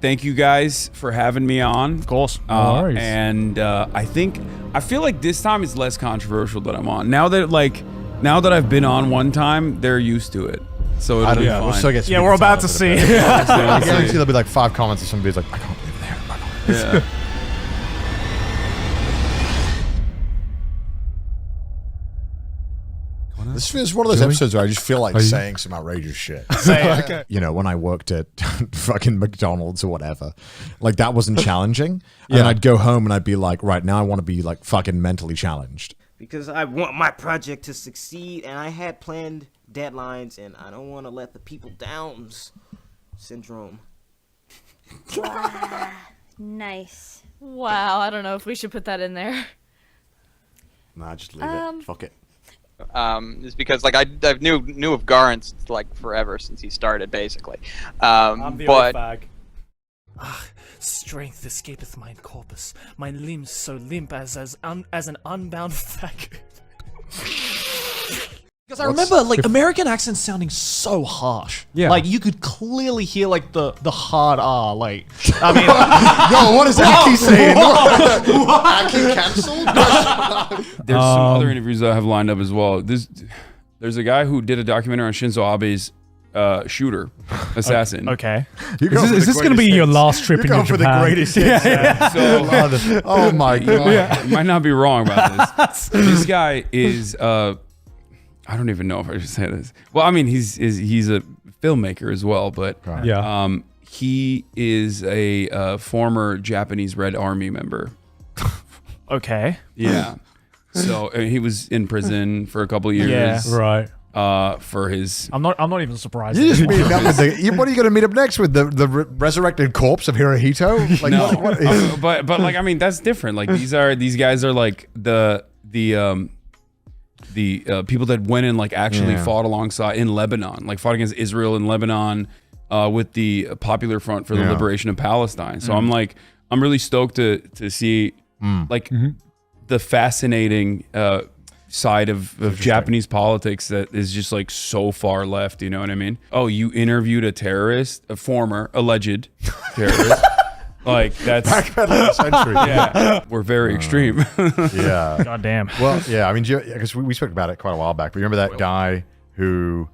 thank you guys for having me on. Of course. No worries. And I feel like this time is less controversial that I'm on. Now that I've been on one time, they're used to it. So it'll be fine. We'll still get We're about to see. I guarantee there'll be like 5 comments of somebody's like, I can't believe they're Yeah. This is one of those episodes where I just feel like saying some outrageous shit. Okay. You know, when I worked at fucking McDonald's or whatever, like that wasn't challenging. And then I'd go home and I'd be like, right now I want to be like fucking mentally challenged. Because I want my project to succeed and I had planned deadlines and I don't want to let the people downs syndrome. Nice. Wow, I don't know if we should put that in there. Nah, just leave it. Fuck it. Is because like I knew of Garnt like forever since he started basically. I'm the old fag. Strength escapeth mine corpus, my limbs so limp as an unbound faggot. Because I remember like American accents sounding so harsh. Yeah. Like you could clearly hear like the hard R. Like I mean, Yo, what is Aki saying? Aki cancelled? There's some other interviews that I have lined up as well. There's a guy who did a documentary on Shinzo Abe's shooter, assassin. Okay. Is this going to be your last trip in your Japan? for the greatest hits. So, oh my god. you might not be wrong about this. This guy is I don't even know if I should say this. Well, I mean he's a filmmaker as well, but he is a former Japanese Red Army member. Okay. Yeah. So he was in prison for a couple of years. Yeah. Right. For his. I'm not even surprised. You just meet up with what are you going to meet up next with? The resurrected corpse of Hirohito? Like, No, what is, but like I mean that's different. Like these guys are like the people that went and like actually fought alongside in Lebanon, like fought against Israel in Lebanon with the Popular Front for the Liberation of Palestine. So I'm really stoked to see like the fascinating side of Japanese politics that is just like so far left. You know what I mean? Oh, you interviewed a terrorist, a former alleged terrorist. Like that's backpedaling a century. Yeah, we're very extreme. Yeah. God damn. Well, yeah. I mean, because we spoke about it quite a while back. But remember that guy who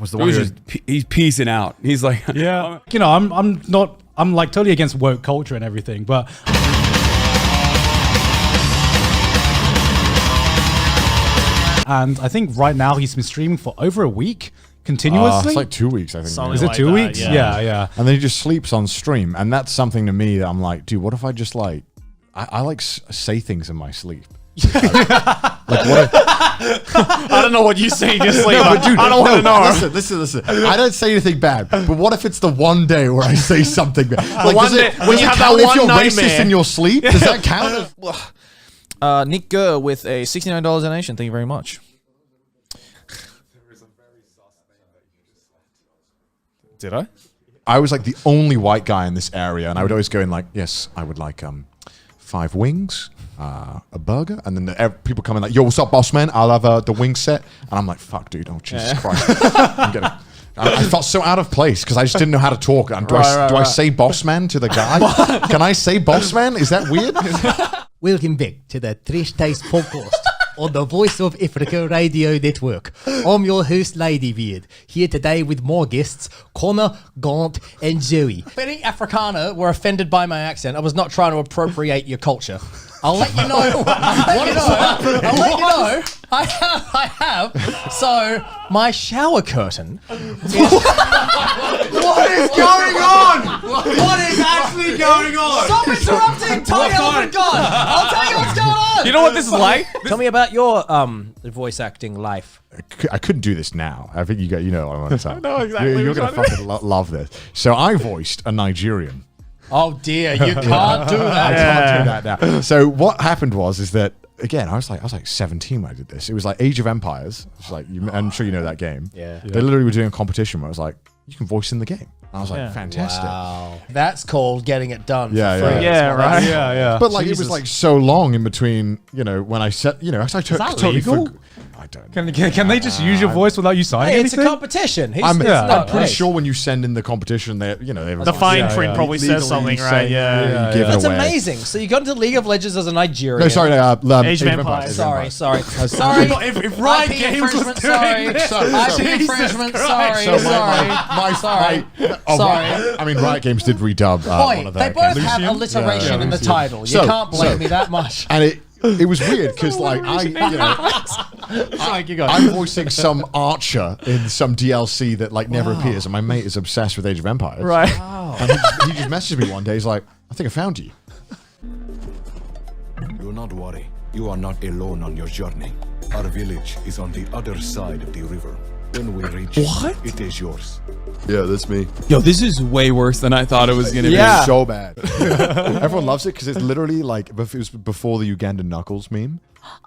was the one who he's peacing out. He's like, yeah. You know, I'm like totally against woke culture and everything, but. And I think right now he's been streaming for over a week continuously. It's like 2 weeks, I think. Something Is it like 2 that, weeks? Yeah. And then he just sleeps on stream, and that's something to me that I'm like, dude, what if I just like, I like say things in my sleep. Like what if, I don't know what you say in your sleep. but dude, I don't want to know. Listen. I don't say anything bad, but what if it's the one day where I say something bad? Like, one day when you have that if one you're nightmare. racist in your sleep? Does that count? Nick Gurr with a $69 donation. Thank you very much. Did I? I was like the only white guy in this area, and I would always go in like, yes, I would like 5 wings, a burger, and then people come in like, yo, what's up, boss man? I'll have the wing set, and I'm like, fuck, dude, oh Jesus Christ. I felt so out of place because I just didn't know how to talk. Do I say boss man to the guy? Can I say boss man? Is that weird? Welcome back to the Trash Taste Podcast on the Voice of Africa Radio Network. I'm your host, Ladybeard, here today with more guests, Connor, Garnt, and Zoe. If any Afrikaner were offended by my accent, I was not trying to appropriate your culture. I'll let you know. I'll let you know. I have. So, my shower curtain is... What is going on? What is actually going on? Stop interrupting! Tiny Elephant God! I'll tell you what's going on! You know what this is like? Tell me about your voice acting life. I couldn't do this now. I think you know what I'm going to say. I know exactly You're what going to fucking love this. So I voiced a Nigerian. Oh dear, you can't do that. I can't do that now. So what happened was that again, I was like 17 when I did this. It was like Age of Empires. It's like I'm sure you know that game. Yeah. They literally were doing a competition where I was like, you can voice in the game. And I was like, fantastic. Wow. That's called getting it done. Yeah, for free. Yeah, right. Yeah. But like it was like so long in between, you know, when I said, you know, I that legal? I don't. Can they just use your voice without you signing Hey, it's a anything? competition. I'm not pretty right. sure when you send in the competition, they The fine print probably says something, right? Yeah. You give it That's away. amazing. So you got into League of Legends as a Nigerian. No, sorry, Age of Empires. Sorry. Sorry. If Riot IP Games was infringement, doing sorry. this. IP infringement, sorry. So Sorry. I mean, Riot Games did redub one Point. of They their both games. have alliteration in the title. You So- can't blame me that much. And it was weird because like I'm voicing some archer in some DLC that like never appears, and my mate is obsessed with Age of Empires. Right. And he just messaged me one day. He's like, "I think I found you." Do not worry. You are not alone on your journey. Our village is on the other side of the river. When we reach it is yours. Yeah, that's me. Yo, this is way worse than I thought it was gonna Yeah. be. So bad. Everyone loves it because it's literally like it was before the Ugandan Knuckles meme.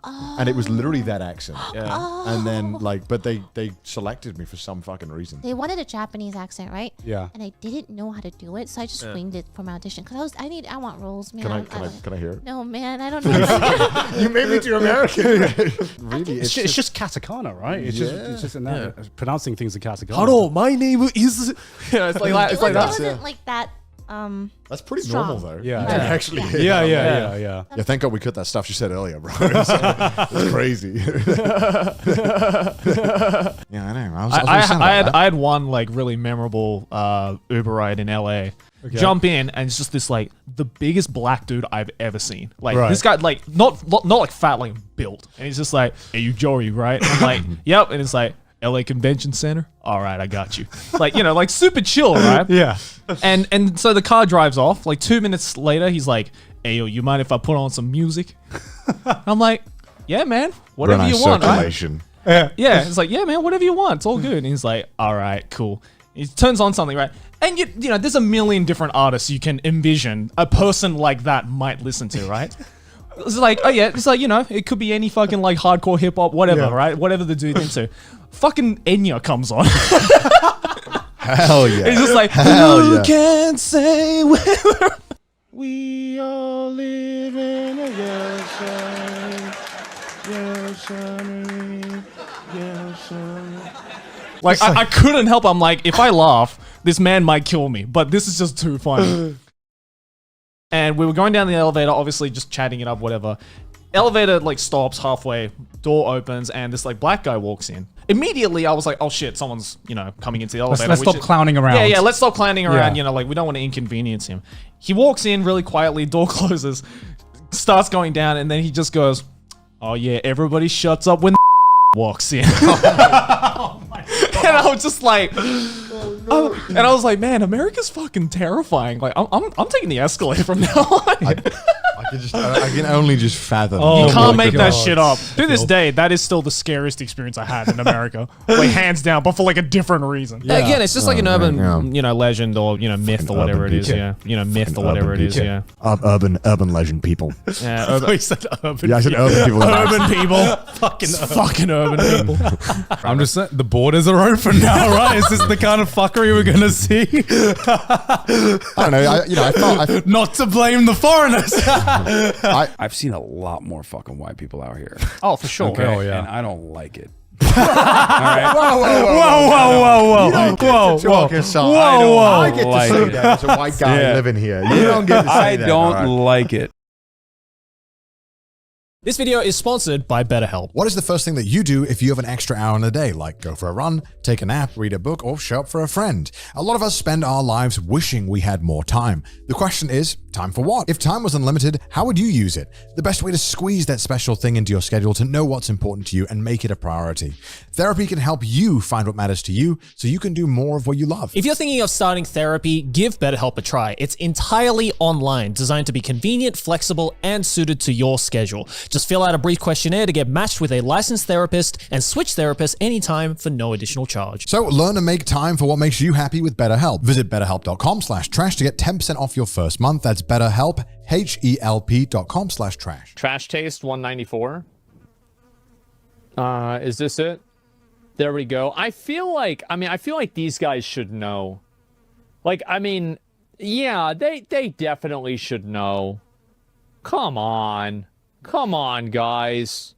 And it was literally that accent. Yeah. And then like, but they selected me for some fucking reason. They wanted a Japanese accent, right? Yeah. And I didn't know how to do it, so I just winged it for my audition. Cause I want roles, man. Can I hear it? No, man, I don't know. You made me too American. Really? It's just katakana, right? It's just in that, pronouncing things in katakana. Hello, my name is. Yeah, it's like that. It's like It that. wasn't like that. That's pretty strong. normal though. Yeah. You can actually. hear Yeah, that. yeah. Yeah, thank God we cut that stuff you said earlier, bro. It's crazy. Yeah, I know. I had one like really memorable Uber ride in LA. Jump in and it's just this like the biggest black dude I've ever seen. Like this guy like not like fat, like built. And he's just like, "Hey, you Jory, right?" I'm like, "Yep." And it's like, "LA Convention Center? All right, I got you." Like, you know, like super chill, right? Yeah. And so the car drives off. Like 2 minutes later, he's like, "Hey, yo, you mind if I put on some music?" I'm like, "Yeah, man, whatever you want." Right? Yeah, it's like, "Yeah, man, whatever you want. It's all good." And he's like, "All right, cool." He turns on something, right? And you know, there's a million different artists you can envision a person like that might listen to, right? It's like, oh yeah, it's like, you know, it could be any fucking like hardcore hip hop, whatever, right? Whatever the dude's into. Fucking Enya comes on. Hell yeah. He's just like, Hell can't say where we all live in a Like, I couldn't help. I'm like, if I laugh, this man might kill me, but this is just too funny. And we were going down the elevator, obviously just chatting it up, whatever. Elevator like stops halfway, door opens, and this like black guy walks in. Immediately, I was like, "Oh shit, someone's coming into the elevator." Let's stop clowning around. Yeah, let's stop clowning around. Yeah. You know, like we don't want to inconvenience him. He walks in really quietly, door closes, starts going down, and then he just goes, "Oh yeah, everybody shuts up when the walks in." And I was just like, and I was like, man, America's fucking terrifying. Like, I'm taking the escalator from now on. I can only just fathom. You can't make that shit up. To this day, that is still the scariest experience I had in America. Like, hands down, but for like a different reason. Yeah. Again, it's just like an urban, you know, legend or, you know, myth or whatever it is. Yeah. You know, myth or whatever it is. Yeah. Urban legend people. Yeah. Urban. I said urban. Yeah, I said urban people. Urban people. Fucking urban people. I'm just saying, the borders are open now, right? Is this the kind of fuckery we're going to see? I don't know. I felt Not to blame the foreigners. I've seen a lot more fucking white people out here. Oh, for sure. Okay, Oh, yeah. and I don't like it. All right. Whoa. I get to say that as a white guy living here. You don't get to say that. I don't like it. This video is sponsored by BetterHelp. What is the first thing that you do if you have an extra hour in a day, like go for a run, take a nap, read a book, or show up for a friend? A lot of us spend our lives wishing we had more time. The question is, time for what? If time was unlimited, how would you use it? The best way to squeeze that special thing into your schedule to know what's important to you and make it a priority. Therapy can help you find what matters to you so you can do more of what you love. If you're thinking of starting therapy, give BetterHelp a try. It's entirely online, designed to be convenient, flexible, and suited to your schedule. Just fill out a brief questionnaire to get matched with a licensed therapist and switch therapists anytime for no additional charge. So learn to make time for what makes you happy with BetterHelp. Visit betterhelp.com/trash to get 10% off your first month. That's BetterHelp, HELP.com/trash. Trash taste 194. Is this it? There we go. I feel like these guys should know. Like, I mean, yeah, they definitely should know. Come on, guys.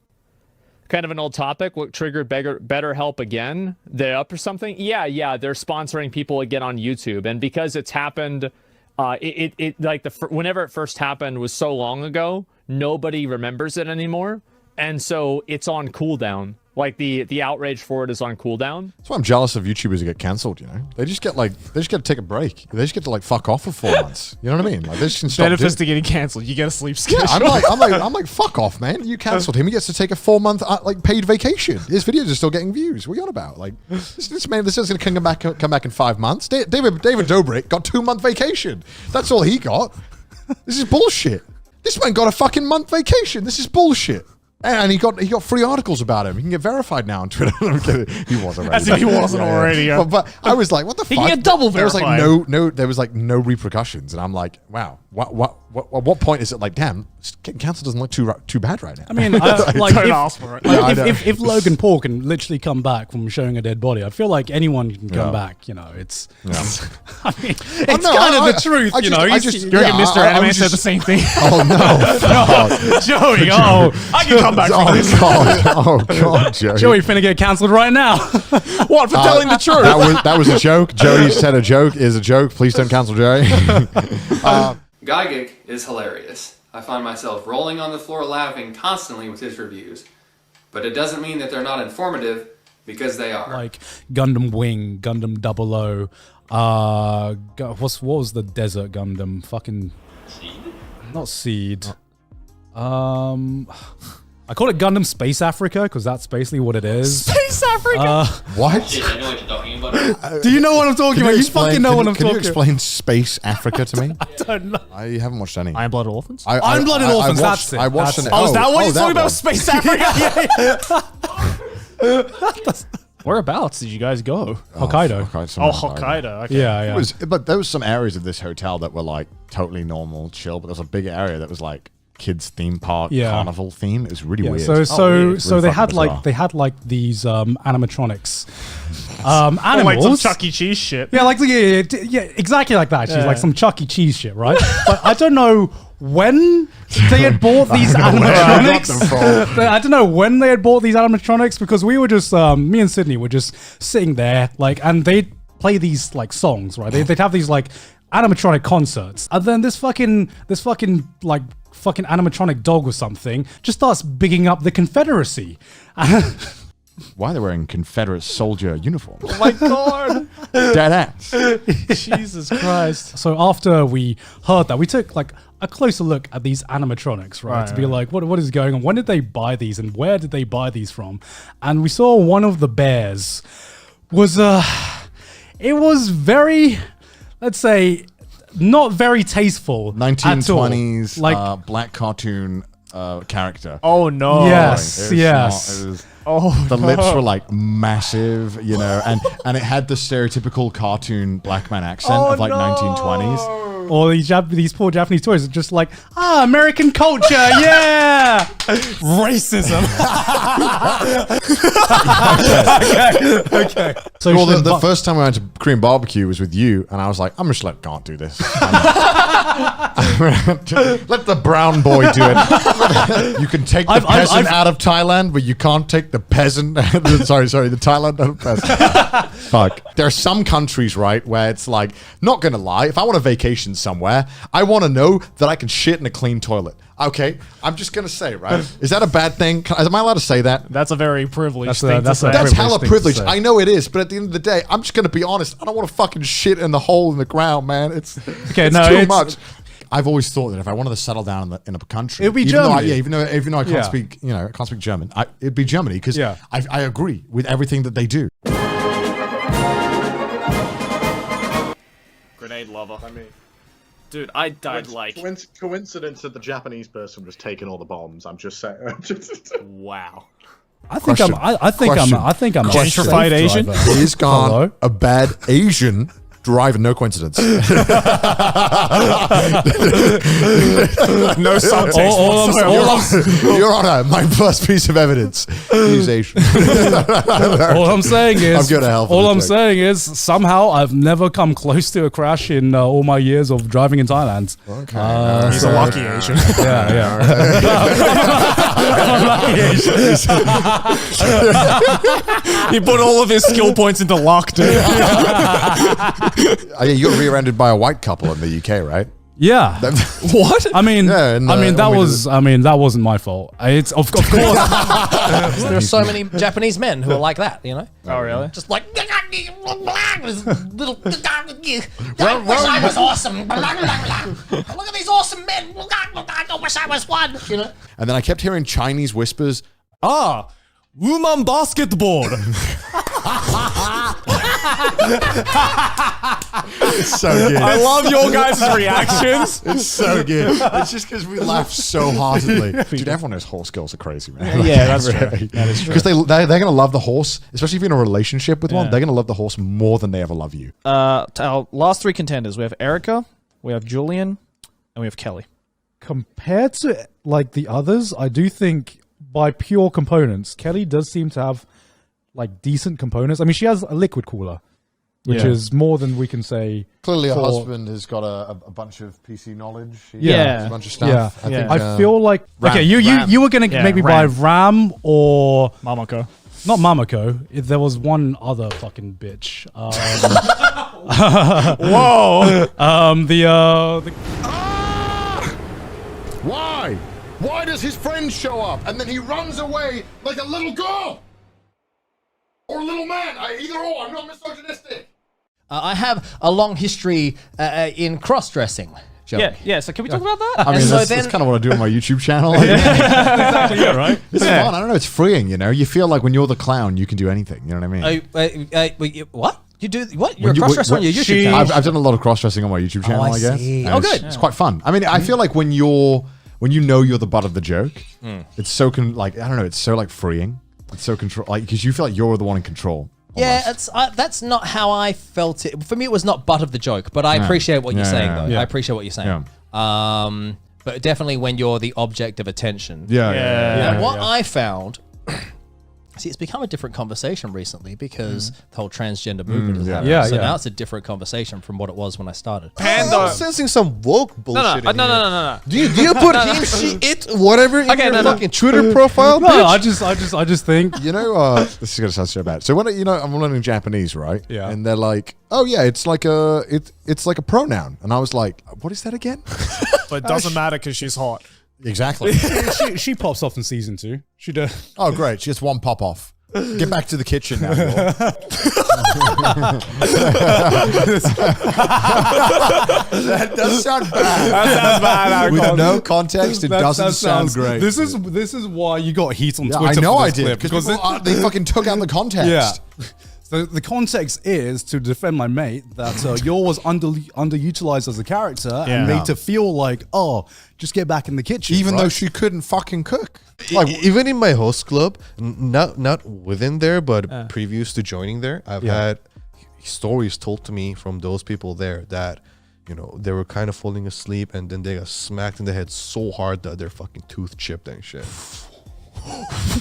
kind of an old topic. What triggered BetterHelp again? They up or something? Yeah. They're sponsoring people again on YouTube, and because it's happened, whenever it first happened was so long ago, nobody remembers it anymore, and so it's on cooldown. Like the outrage for it is on cooldown. That's why I'm jealous of YouTubers who get cancelled. You know, they just get to take a break. They just get to like fuck off for 4 months. You know what I mean? Like they just can stop. Benefits to getting cancelled. You get a sleep schedule. Yeah, I'm like, fuck off, man. You cancelled him. He gets to take a 4-month like paid vacation. His videos are still getting views. What are you on about? Like this man, this is going to come back in 5 months. David Dobrik got 2-month vacation. That's all he got. This is bullshit. This man got a fucking month vacation. This is bullshit. And he got free articles about him. He can get verified now on Twitter. I'm kidding. He was already. As if he wasn't already. Yeah. But I was like, what the fuck? He can get double verified. There was like no repercussions, and I'm like, wow. At what point is it like, damn, getting cancelled doesn't look too bad right now? I mean, if Logan Paul can literally come back from showing a dead body, I feel like anyone can come back. You know, it's. I mean, it's kind of the truth. You know, Mr. Anime said the same thing. Oh no, Joey. I can come back from this. God, Joey. Joey finna get cancelled right now. What for telling the truth? That was a joke. Joey said a joke is a joke. Please don't cancel Joey. Gygic is hilarious. I find myself rolling on the floor laughing constantly with his reviews. But it doesn't mean that they're not informative, because they are. Like Gundam Wing, Gundam 00. What was the Desert Gundam? Fucking Seed? Not Seed. I call it Gundam Space Africa because that's basically what it is. Space Africa? What? Yes, I know what you're talking about. Do you know what I'm talking about? You fucking know what I'm talking about. Can you explain Space Africa to me? I don't know. I haven't watched any. Iron Blooded Orphans? Iron Blooded Orphans, that's it. I watched That's an. it. Oh, is that what he's talking about? one. Space Africa? Whereabouts did you guys go? Hokkaido. Hokkaido. Okay. Yeah. But there was some areas of this hotel that were like totally normal, chill. But there was a big area that was like kids theme park carnival theme. It was really weird. So they had like these animatronics, animals, like some Chuck E. Cheese shit. Yeah, exactly like that. She's like some Chuck E. Cheese shit, right? But I don't know when they had bought these animatronics. I don't know when they had bought these animatronics because we were just me and Sydney were just sitting there and they'd play these like songs, right? They'd have these like animatronic concerts, and then this fucking animatronic dog or something just starts bigging up the Confederacy. Why are they wearing Confederate soldier uniforms? Oh my god! Dead ass. Jesus Christ. So after we heard that, we took like a closer look at these animatronics, right? To be like, what is going on? When did they buy these and where did they buy these from? And we saw one of the bears was it was very, let's say, not very tasteful. 1920s like black cartoon character. Oh no! Yes, yes. The lips were like massive, you know, and it had the stereotypical cartoon black man accent of like 1920s. Or these poor Japanese toys are just like, American culture, yeah! Racism. Okay. So the first time I went to Korean barbecue was with you, and I was like, I'm just let Garnt do this. Let the brown boy do it. You can take the peasant out of Thailand, but you can't take the peasant. sorry, the Thailand out of peasant. Fuck. There are some countries, right, where it's like, not gonna lie, if I want a vacation somewhere, I want to know that I can shit in a clean toilet. Okay, I'm just gonna say, right? Is that a bad thing? Am I allowed to say that? That's a very privileged thing to say. That's hella privilege. I know it is, but at the end of the day, I'm just gonna be honest. I don't want to fucking shit in the hole in the ground, man. It's too much. I've always thought that if I wanted to settle down in a country, it'd be Germany. Even though I can't speak, I can't speak German. It'd be Germany because I agree with everything that they do. Grenade lover. I mean, dude, I died like coincidence that the Japanese person was taking all the bombs. I'm just saying. Wow. I think I'm a gentrified Asian. Is Garnt a bad Asian Driving, no coincidence. No subtext. Your Honor, my first piece of evidence. Accusation. All I'm saying is, I'm good at help. all I'm saying is, somehow I've never come close to a crash in all my years of driving in Thailand. Okay. He's a lucky Asian. Yeah. He put all of his skill points into luck, dude. You got rear-ended by a white couple in the UK, right? Yeah. What? I mean, Yeah, that wasn't my fault. It's of course. There are so many Japanese men who are like that, you know? Oh, really? Just like little. I wish I was awesome. Look at these awesome men. I wish I was one. You know. And then I kept hearing Chinese whispers. Woman basketball. It's so good. I love your guys' reactions. It's so good. It's just because we laugh so heartedly. Dude, everyone knows horse girls are crazy, man. Yeah, that's true. That is true. Because they're going to love the horse, especially if you're in a relationship with one, they're going to love the horse more than they ever love you. Our last three contenders, we have Erica, we have Julian, and we have Kelly. Compared to like the others, I do think by pure components, Kelly does seem to have like decent components. I mean, she has a liquid cooler, which is more than we can say. Clearly, her husband has got a bunch of PC knowledge. He Yeah. knows a bunch of stuff. Yeah. I think, I feel like Ram. okay, you were gonna make me buy Ram or Mamako. Not Mamako. There was one other fucking bitch. Whoa. Why? Why does his friend show up and then he runs away like a little girl? Or a little man? Either or, I'm not misogynistic. I have a long history in cross-dressing. Yeah. So can we talk about that? I mean, that's kind of what I do on my YouTube channel. Exactly, yeah, right? It's fun. I don't know. It's freeing, you know? You feel like when you're the clown, you can do anything. You know what I mean? What? You do what? You're a cross-dresser on your YouTube channel? I've done a lot of cross-dressing on my YouTube channel, I guess. see. And Good. It's quite fun. I mean, I feel like when you know you're the butt of the joke, it's so, I don't know, it's so, like, freeing. It's so control, like, because you feel like you're the one in control. Yeah, that's not how I felt it. For me, it was not butt of the joke, but I appreciate what you're saying, though. I appreciate what you're saying. But definitely when you're the object of attention. And what I found... See, it's become a different conversation recently because the whole transgender movement is happening. So now it's a different conversation from what it was when I started. I'm sensing some woke bullshit. No. Do you put him, she, it, whatever in your fucking Twitter profile? No, bitch? I just think you know. This is gonna sound so bad. So when I'm learning Japanese, right? Yeah. And they're like, "Oh yeah, it's like a pronoun," and I was like, "What is that again?" But it doesn't matter because she's hot. Exactly. she pops off in season 2. She does. Oh, great. She has one pop off. Get back to the kitchen now. That does sound bad. That sounds bad. With no context, it doesn't sound great. This is why you got heat on Twitter. I know for I this did clip, because they fucking took out the context. Yeah. So the context is to defend my mate that Yor was underutilized as a character and made to feel like, just get back in the kitchen. Even though she couldn't fucking cook. Like, even in my host club, not within there, but previous to joining there, I've had stories told to me from those people there that, you know, they were kind of falling asleep and then they got smacked in the head so hard that their fucking tooth chipped and shit.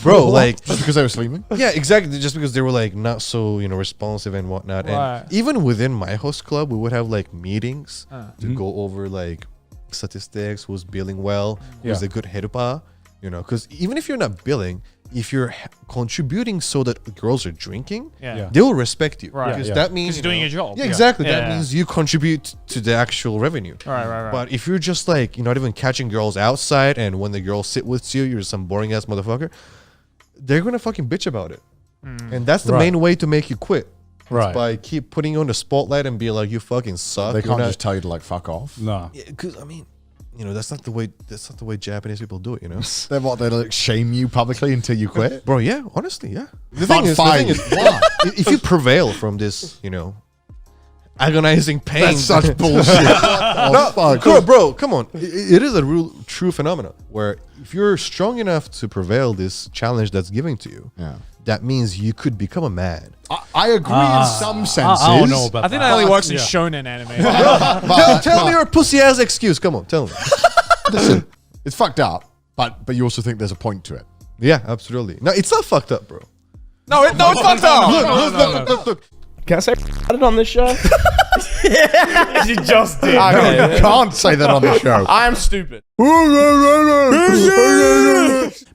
Bro, like just because they were sleeping? Yeah, exactly. Just because they were like not so, you know, responsive and whatnot. Right. And even within my host club, we would have like meetings to go over like statistics, who's billing well, who's a good herupa, you know, because even if you're not billing, if you're contributing so that girls are drinking, they will respect you. Right. Because that means you're doing your job. Yeah, exactly. That means you contribute to the actual revenue. Right. But if you're just like, you're not even catching girls outside and when the girls sit with you, you're some boring ass motherfucker, they're going to fucking bitch about it. And that's the main way to make you quit. Right. By keep putting you on the spotlight and be like, you fucking suck. They can't just tell you to like fuck off. No. Because, I mean, you know, that's not the way Japanese people do it, you know? They like shame you publicly until you quit? Bro, yeah, honestly, yeah. The thing is, if you prevail from this, you know, agonizing pain. That's such bullshit. Bro, come on. It is a real true phenomenon where if you're strong enough to prevail this challenge that's given to you, that means you could become a man. I agree in some senses. I don't know about I think that only works in shonen anime. Tell me your pussy ass excuse. Come on, tell me. Listen, it's fucked up, but you also think there's a point to it. Yeah, absolutely. No, it's not fucked up, bro. No, it's fucked up. Look. Can I say it on this show? You just did. Okay. You can't say that on the show. I am stupid.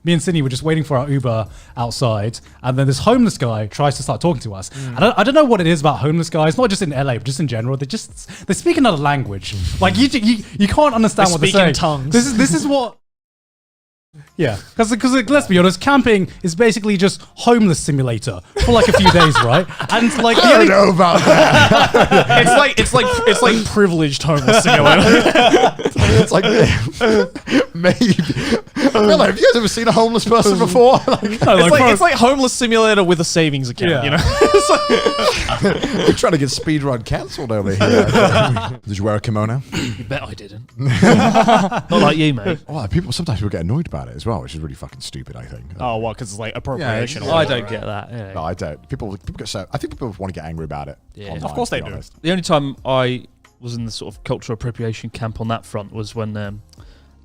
Me and Sydney were just waiting for our Uber outside, and then this homeless guy tries to start talking to us. I don't know what it is about homeless guys, not just in LA, but just in general. They speak another language. Like you can't understand what they're saying. Tongues. This is what. Yeah, because let's be honest, camping is basically just homeless simulator for like a few days, right? And like I don't know about that. it's like privileged homeless simulator. It's like maybe. Well, have you guys ever seen a homeless person before? It's like homeless simulator with a savings account. You know, we're trying to get speedrun cancelled over here. Did you wear a kimono? You bet I didn't. Not like you, mate. Well, sometimes people get annoyed about it as well, which is really fucking stupid. I think. Oh, well, because it's like appropriation. Yeah, I don't get that. Yeah. No, I don't. People get so. I think people want to get angry about it. Yeah, online, of course they do. honest. The only time I was in the sort of cultural appropriation camp on that front was when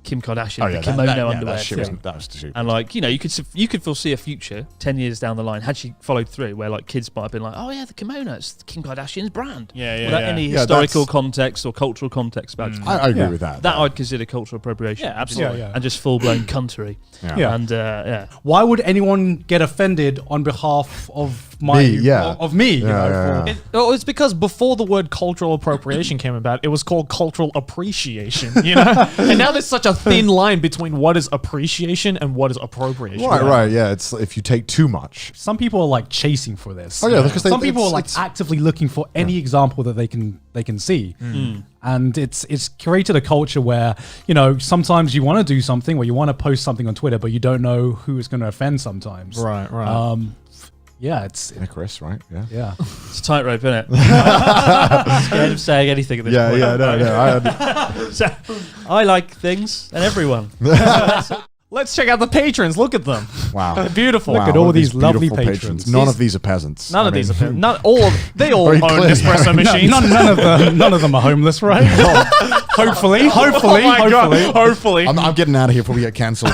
Kim Kardashian, the kimono underwear. That was stupid. And like, you know, you could foresee a future 10 years down the line had she followed through, where like kids might have been like, oh yeah, the kimono, it's Kim Kardashian's brand. Without any historical context or cultural context about it. I agree with that. That I'd consider cultural appropriation. Yeah, absolutely. And just full blown cuntery. Yeah. And why would anyone get offended on behalf of me? It's because before the word cultural appropriation came about, it was called cultural appreciation. You know, and now there's such a thin line between what is appreciation and what is appropriation. Right. Yeah, it's if you take too much. Some people are like chasing for this. Oh yeah, because some people are like actively looking for any example that they can see. And it's created a culture where, you know, sometimes you want to do something, or you want to post something on Twitter, but you don't know who is going to offend sometimes. Right. Yeah, it's Chris, right? Yeah. It's a tightrope, isn't it? Scared of saying anything at this point. No. I like things and everyone. Let's check out the patrons. Look at them. Wow. They're beautiful. Look at all these lovely patrons. None of these are peasants. None of these are peasants. They all own clear. espresso machines. None of them are homeless, right? Hopefully. Oh my God. Hopefully. I'm getting out of here before we get cancelled.